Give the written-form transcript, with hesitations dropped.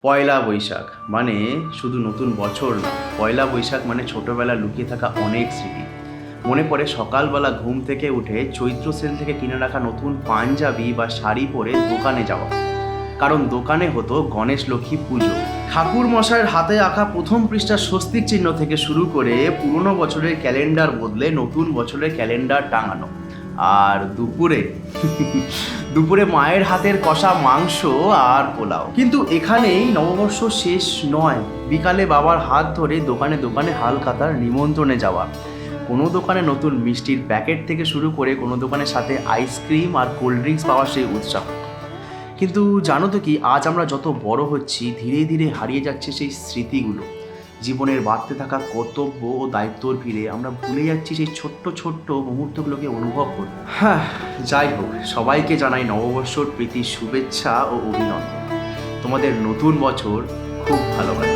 পয়লা বৈশাখ মানে শুধু নতুন বছর না, পয়লা বৈশাখ মানে ছোটবেলা লুকিয়ে থাকা অনেক স্মৃতি। মনে পড়ে সকালবেলা ঘুম থেকে উঠে চৈত্র সেল থেকে কিনে রাখা নতুন পাঞ্জাবি বা শাড়ি পরে দোকানে যাওয়া, কারণ দোকানে হতো গণেশ লক্ষ্মী পুজো। ঠাকুর মশাইয়ের হাতে আঁকা প্রথম পৃষ্ঠার স্বস্তিক চিহ্ন থেকে শুরু করে পুরনো বছরের ক্যালেন্ডার বদলে নতুন বছরের ক্যালেন্ডার টাঙানো। আর দুপুরে মায়ের হাতের কষা মাংস আর পোলাও। কিন্তু এখানেই নববর্ষ শেষ নয়। বিকালে বাবার হাত ধরে দোকানে দোকানে হালখাতার নিমন্ত্রণে যাওয়া, কোনো দোকানে নতুন মিষ্টির প্যাকেট থেকে শুরু করে কোনো দোকানের সাথে আইসক্রিম আর কোল্ড ড্রিঙ্কস পাওয়ার সেই উৎসাহ। কিন্তু জানো তো কি, আজ আমরা যত বড় হচ্ছি ধীরে ধীরে হারিয়ে যাচ্ছে সেই স্মৃতিগুলো। জীবনের বাড়তে থাকা কর্তব্য ও দায়িত্বর ভিড়ে আমরা ভুলে যাচ্ছি সেই ছোট্ট ছোট্ট মুহূর্তগুলোকে অনুভব করতে। হ্যাঁ, যাই হোক, সবাইকে জানাই নববর্ষর প্রীতি শুভেচ্ছা ও অভিনন্দন। তোমাদের নতুন বছর খুব ভালো কাটুক।